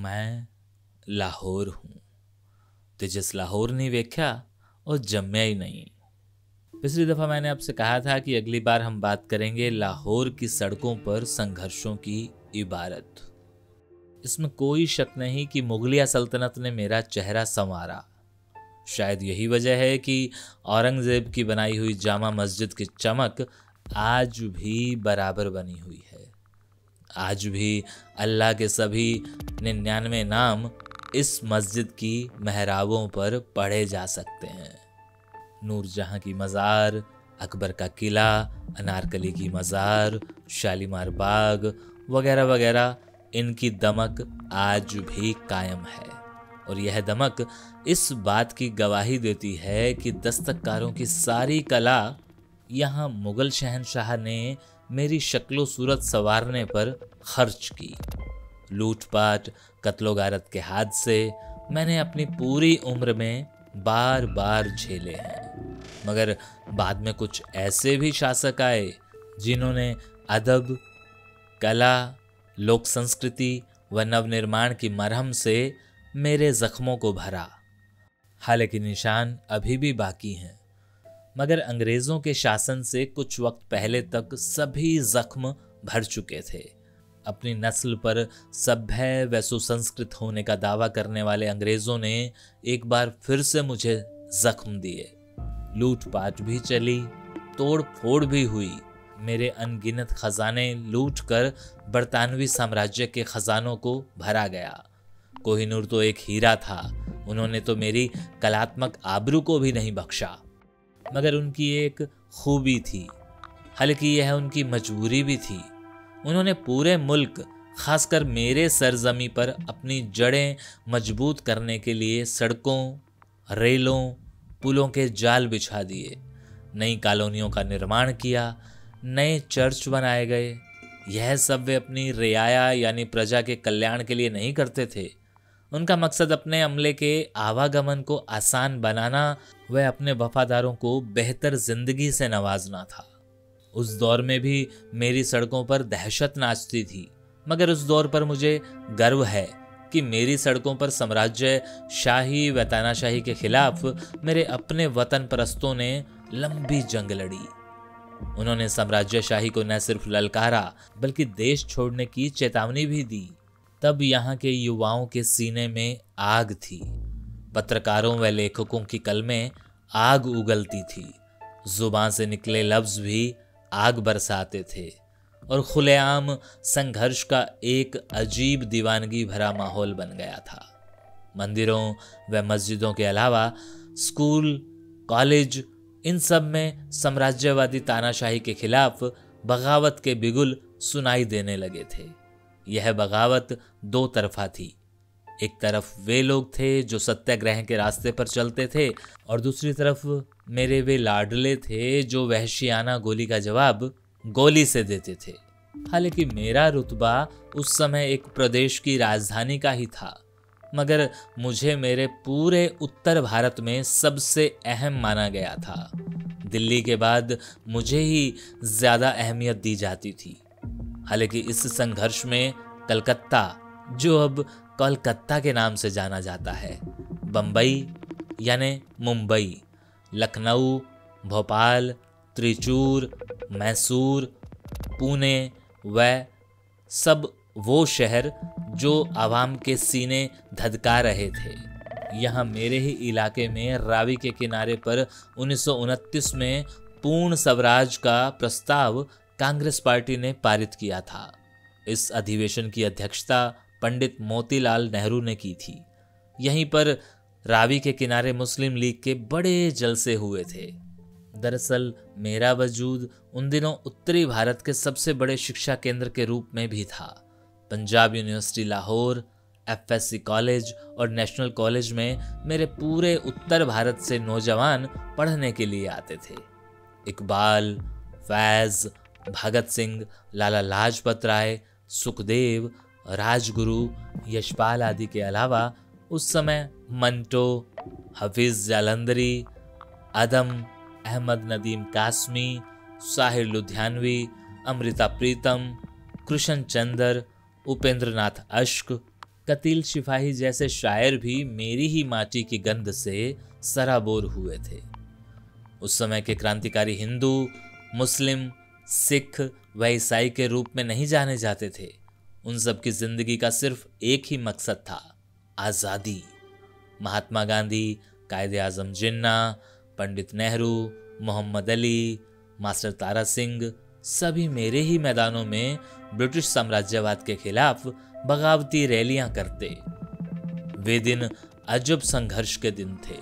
मैं लाहौर हूँ ते जिस लाहौर नहीं वेख्या और जम्या ही नहीं। पिछली दफ़ा मैंने आपसे कहा था कि अगली बार हम बात करेंगे लाहौर की सड़कों पर संघर्षों की इबारत। इसमें कोई शक नहीं कि मुगलिया सल्तनत ने मेरा चेहरा संवारा। शायद यही वजह है कि औरंगजेब की बनाई हुई जामा मस्जिद की चमक आज भी बराबर बनी हुई है। आज भी अल्लाह के सभी 99 नाम इस मस्जिद की मेहराबों पर पढ़े जा सकते हैं। नूरजहां की मज़ार, अकबर का किला, अनारकली की मज़ार, शालीमार बाग वगैरह वगैरह, इनकी दमक आज भी कायम है। और यह दमक इस बात की गवाही देती है कि दस्तकारों की सारी कला यहाँ मुगल शहंशाह ने मेरी शक्लो सूरत संवारने पर खर्च की। लूटपाट, कत्लो गारत के हादसे मैंने अपनी पूरी उम्र में बार बार झेले हैं, मगर बाद में कुछ ऐसे भी शासक आए जिन्होंने अदब, कला, लोक संस्कृति व नवनिर्माण की मरहम से मेरे जख्मों को भरा। हालांकि निशान अभी भी बाकी हैं, मगर अंग्रेजों के शासन से कुछ वक्त पहले तक सभी जख्म भर चुके थे। अपनी नस्ल पर सभ्य व सुसंस्कृत होने का दावा करने वाले अंग्रेजों ने एक बार फिर से मुझे जख्म दिए। लूटपाट भी चली, तोड़ फोड़ भी हुई। मेरे अनगिनत खजाने लूट कर बरतानवी साम्राज्य के खजानों को भरा गया। कोहिनूर तो एक हीरा था, उन्होंने तो मेरी कलात्मक आबरू को भी नहीं बख्शा। मगर उनकी एक खूबी थी, हालांकि यह उनकी मजबूरी भी थी। उन्होंने पूरे मुल्क, खासकर मेरे सरजमी पर अपनी जड़ें मजबूत करने के लिए सड़कों, रेलों, पुलों के जाल बिछा दिए। नई कॉलोनियों का निर्माण किया, नए चर्च बनाए गए। यह सब वे अपनी रियाया यानी प्रजा के कल्याण के लिए नहीं करते थे। उनका मकसद अपने अमले के आवागमन को आसान बनाना व अपने वफादारों को बेहतर जिंदगी से नवाजना था। उस दौर में भी मेरी सड़कों पर दहशत नाचती थी, मगर उस दौर पर मुझे गर्व है कि मेरी सड़कों पर साम्राज्य शाही व तानाशाही के खिलाफ मेरे अपने वतन परस्तों ने लंबी जंग लड़ी। उन्होंने साम्राज्यशाही को न सिर्फ ललकारा बल्कि देश छोड़ने की चेतावनी भी दी। तब यहाँ के युवाओं के सीने में आग थी। पत्रकारों व लेखकों की कलमें आग उगलती थी। जुबान से निकले लफ्ज भी आग बरसाते थे और खुलेआम संघर्ष का एक अजीब दीवानगी भरा माहौल बन गया था। मंदिरों व मस्जिदों के अलावा स्कूल, कॉलेज, इन सब में साम्राज्यवादी तानाशाही के खिलाफ बगावत के बिगुल सुनाई देने लगे थे। यह बगावत दो तरफा थी। एक तरफ वे लोग थे जो सत्याग्रह के रास्ते पर चलते थे और दूसरी तरफ मेरे वे लाडले थे जो वहशियाना गोली का जवाब गोली से देते थे। हालांकि मेरा रुतबा उस समय एक प्रदेश की राजधानी का ही था, मगर मुझे मेरे पूरे उत्तर भारत में सबसे अहम माना गया था। दिल्ली के बाद मुझे ही ज्यादा अहमियत दी जाती थी। हालांकि इस संघर्ष में कलकत्ता, जो अब कोलकाता के नाम से जाना जाता है, बम्बई यानी मुंबई, लखनऊ, भोपाल, त्रिचूर, मैसूर, पुणे व सब वो शहर जो आवाम के सीने धधका रहे थे। यहाँ मेरे ही इलाके में रावी के किनारे पर 1929 में पूर्ण स्वराज का प्रस्ताव कांग्रेस पार्टी ने पारित किया था। इस अधिवेशन की अध्यक्षता पंडित मोतीलाल नेहरू ने की थी। यहीं पर रावी के किनारे मुस्लिम लीग के बड़े जलसे हुए थे। दरअसल मेरा वजूद उन दिनों उत्तरी भारत के सबसे बड़े शिक्षा केंद्र के रूप में भी था। Punjab university Lahore, FSC college और नेशनल कॉलेज में मेरे पूरे उत्तर भारत से नौजवान पढ़ने के लिए आते थे। इकबाल, फैज, भगत सिंह, लाला लाजपत राय, सुखदेव, राजगुरु, यशपाल आदि के अलावा उस समय मंटो, हफीज जालंधरी, आदम, अहमद नदीम कासमी, साहिर लुधियानवी, अमृता प्रीतम, कृष्ण चंद्र, उपेंद्र नाथ अश्क, कतील शिपाही जैसे शायर भी मेरी ही माटी की गंध से सराबोर हुए थे। उस समय के क्रांतिकारी हिंदू, मुस्लिम, सिख व ईसाई के रूप में नहीं जाने जाते थे। उन सब की जिंदगी का सिर्फ एक ही मकसद था, आज़ादी। महात्मा गांधी, कायदे आजम जिन्ना, पंडित नेहरू, मोहम्मद अली, मास्टर तारा सिंह सभी मेरे ही मैदानों में ब्रिटिश साम्राज्यवाद के खिलाफ बगावती रैलियां करते। वे दिन अजब संघर्ष के दिन थे।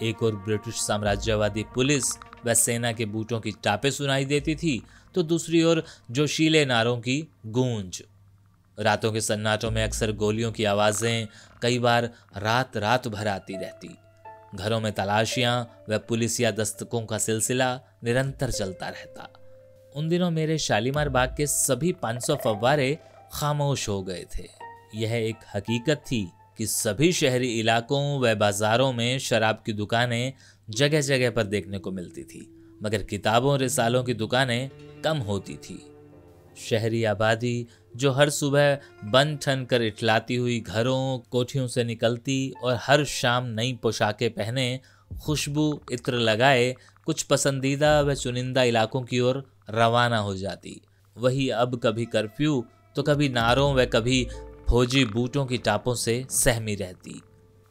एक और ब्रिटिश साम्राज्यवादी पुलिस व सेना के बूटों की टापें सुनाई देती थी, तो दूसरी ओर जोशीले नारों की गूंज। रातों के सन्नाटों में अक्सर गोलियों की आवाजें कई बार रात रात भर आती रहती। घरों में तलाशियां व पुलिसिया दस्तकों का सिलसिला निरंतर चलता रहता। उन दिनों मेरे शालीमार बाग के सभी 500 फव्वारे खामोश हो गए थे। यह एक हकीकत थी कि सभी शहरी इलाकों व बाजारों में शराब की दुकानें जगह जगह पर देखने को मिलती थी, मगर किताबों रिसालों की दुकानें कम होती थी। शहरी आबादी जो हर सुबह बन ठन कर इठलाती हुई घरों कोठियों से निकलती और हर शाम नई पोशाकें पहने, खुशबू इत्र लगाए कुछ पसंदीदा व चुनिंदा इलाकों की ओर रवाना हो जाती, वही अब कभी कर्फ्यू तो कभी नारों व कभी फौजी बूटों की टापों से सहमी रहती।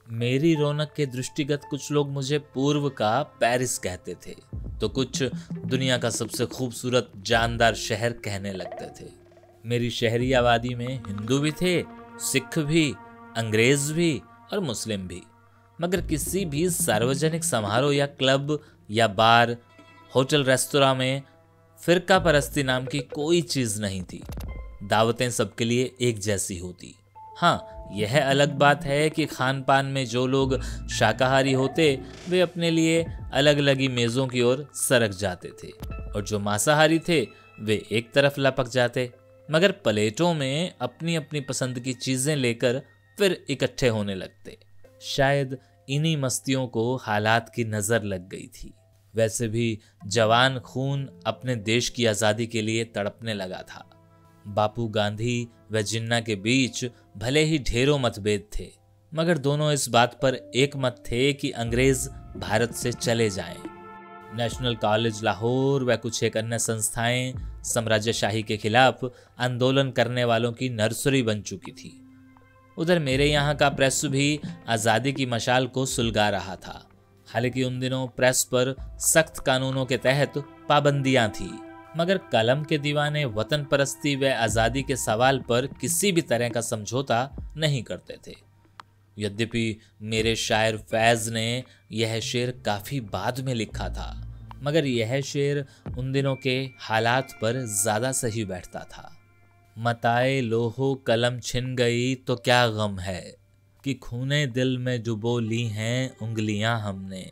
मेरी रौनक के दृष्टिगत कुछ लोग मुझे पूर्व का पेरिस कहते थे, तो कुछ दुनिया का सबसे खूबसूरत जानदार शहर कहने लगते थे। मेरी शहरी आबादी में हिंदू भी थे, सिख भी, अंग्रेज भी और मुस्लिम भी, मगर किसी भी सार्वजनिक समारोह या क्लब या बार, होटल, रेस्तोरां में फिरका परस्ती नाम की कोई चीज नहीं थी। दावतें सबके लिए एक जैसी होती। हाँ, यह अलग बात है कि खान पान में जो लोग शाकाहारी होते वे अपने लिए अलग अलग मेज़ों की ओर सरक जाते थे, और जो मांसाहारी थे वे एक तरफ लपक जाते, मगर प्लेटों में अपनी अपनी पसंद की चीज़ें लेकर फिर इकट्ठे होने लगते। शायद इन्हीं मस्तियों को हालात की नज़र लग गई थी। वैसे भी जवान खून अपने देश की आज़ादी के लिए तड़पने लगा था। बापू गांधी व जिन्ना के बीच भले ही ढेरों मतभेद थे, मगर दोनों इस बात पर एक मत थे कि अंग्रेज भारत से चले जाएं। नेशनल कॉलेज लाहौर व कुछ एक अन्य संस्थाएं साम्राज्यशाही के खिलाफ आंदोलन करने वालों की नर्सरी बन चुकी थी। उधर मेरे यहाँ का प्रेस भी आज़ादी की मशाल को सुलगा रहा था। हालांकि उन दिनों प्रेस पर सख्त कानूनों के तहत पाबंदियां थी, मगर कलम के दीवाने वतन परस्ती व आज़ादी के सवाल पर किसी भी तरह का समझौता नहीं करते थे। यद्यपि मेरे शायर फैज़ ने यह शेर काफ़ी बाद में लिखा था, मगर यह शेर उन दिनों के हालात पर ज़्यादा सही बैठता था। मताए लोहो कलम छिन गई तो क्या गम है, कि खूने दिल में डुबो ली हैं उंगलियां हमने।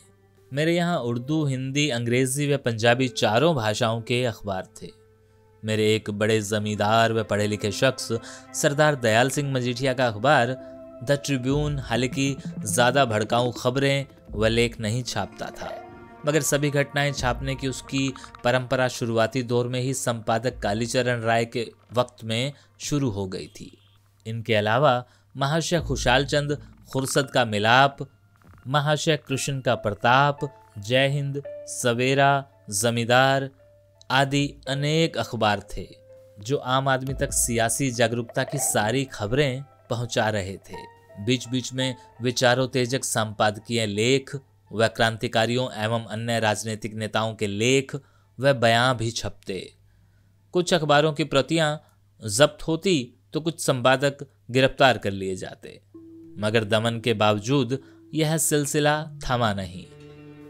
मेरे यहाँ उर्दू, हिंदी, अंग्रेज़ी व पंजाबी चारों भाषाओं के अखबार थे। मेरे एक बड़े ज़मींदार व पढ़े लिखे शख्स सरदार दयाल सिंह मजीठिया का अखबार द ट्रिब्यून हालांकि ज़्यादा भड़काऊ खबरें व लेख नहीं छापता था, मगर सभी घटनाएं छापने की उसकी परंपरा शुरुआती दौर में ही संपादक कालीचरण राय के वक्त में शुरू हो गई थी। इनके अलावा महाशय खुशाल चंद खुर्सद का मिलाप, महाशय कृष्ण का प्रताप, जय हिंद, सवेरा, जमींदार आदि अनेक अखबार थे जो आम आदमी तक सियासी जागरूकता की सारी खबरें पहुंचा रहे थे। बीच बीच में विचारोत्तेजक संपादकीय लेख व क्रांतिकारियों एवं अन्य राजनीतिक नेताओं के लेख व बयान भी छपते। कुछ अखबारों की प्रतियां जब्त होती तो कुछ संपादक गिरफ्तार कर लिए जाते, मगर दमन के बावजूद यह सिलसिला थमा नहीं।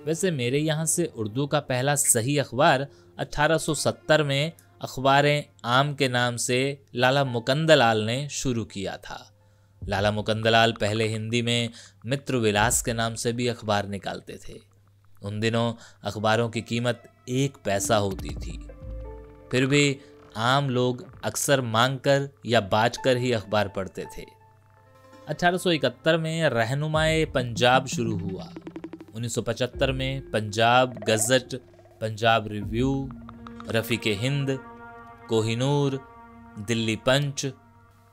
वैसे मेरे यहाँ से उर्दू का पहला सही अखबार 1870 में अखबारें आम के नाम से लाला मुकंदलाल ने शुरू किया था। लाला मुकंदलाल पहले हिंदी में मित्र विलास के नाम से भी अखबार निकालते थे। उन दिनों अखबारों की कीमत 1 पैसा होती थी, फिर भी आम लोग अक्सर मांगकर या बांटकर ही अखबार पढ़ते थे। 1871 में रहनुमाए पंजाब शुरू हुआ। 1975 में पंजाब गज़ट, पंजाब रिव्यू, रफ़ीक़े हिंद, कोहिनूर, दिल्ली पंच,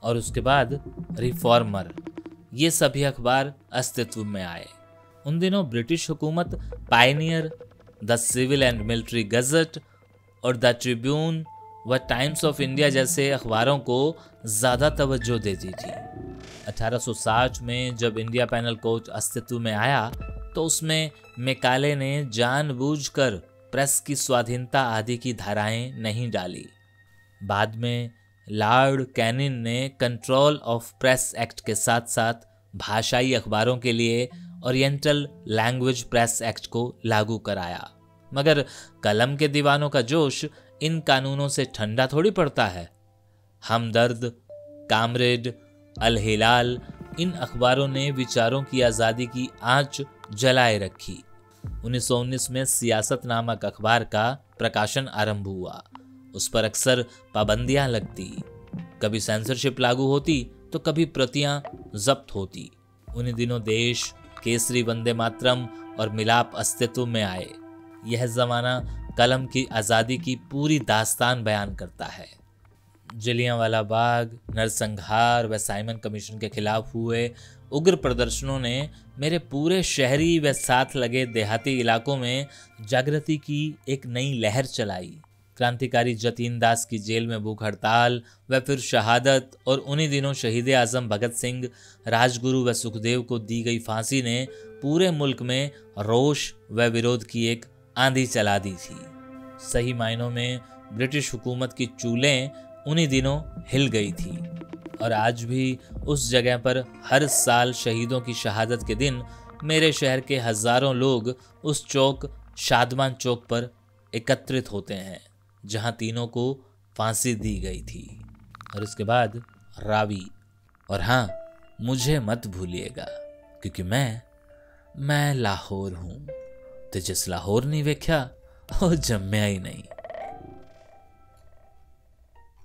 और उसके बाद रिफॉर्मर, ये सभी अखबार अस्तित्व में आए। उन दिनों ब्रिटिश हुकूमत Pioneer, the civil and military gazette और द ट्रिब्यून व टाइम्स ऑफ इंडिया जैसे अखबारों को ज़्यादा तवज्जो देती थी। 1860 में जब इंडिया पैनल कोड अस्तित्व में आया तो उसमें मैकाले ने जानबूझकर प्रेस की स्वाधीनता आदि की धाराएं नहीं डाली। बाद में लॉर्ड कैनिन ने कंट्रोल ऑफ प्रेस एक्ट के साथ साथ भाषाई अखबारों के लिए ओरिएंटल लैंग्वेज प्रेस एक्ट को लागू कराया। मगर कलम के दीवानों का जोश इन कानूनों से ठंडा थोड़ी पड़ता है। हमदर्द, कामरेड, अल हिलाल, इन अखबारों ने विचारों की आज़ादी की आंच जलाए रखी। 1919 में सियासत नामक अखबार का प्रकाशन आरंभ हुआ। उस पर अक्सर पाबंदियां लगती, कभी सेंसरशिप लागू होती तो कभी प्रतियां जब्त होती। उन्हीं दिनों देश, केसरी, वंदे मातरम और मिलाप अस्तित्व में आए। यह जमाना कलम की आज़ादी की पूरी दास्तान बयान करता है। जलियांवाला बाग, नरसंहार व साइमन कमीशन के खिलाफ हुए उग्र प्रदर्शनों ने मेरे पूरे शहरी व साथ लगे देहाती इलाकों में जागृति की एक नई लहर चलाई। क्रांतिकारी जतीन दास की जेल में भूख हड़ताल व फिर शहादत और उन्हीं दिनों शहीद आजम भगत सिंह, राजगुरु व सुखदेव को दी गई फांसी ने पूरे मुल्क में रोष व विरोध की एक आंधी चला दी थी। सही मायनों में ब्रिटिश हुकूमत की चूलें उन्हीं दिनों हिल गई थी। और आज भी उस जगह पर हर साल शहीदों की शहादत के दिन मेरे शहर के हजारों लोग उस चौक, शादमान चौक पर एकत्रित होते हैं जहां तीनों को फांसी दी गई थी। और इसके बाद रावी। और हाँ, मुझे मत भूलिएगा, क्योंकि मैं लाहौर हूं, ते जिस लाहौर नहीं वेख्या ਉਹ जम्मिया ही नहीं।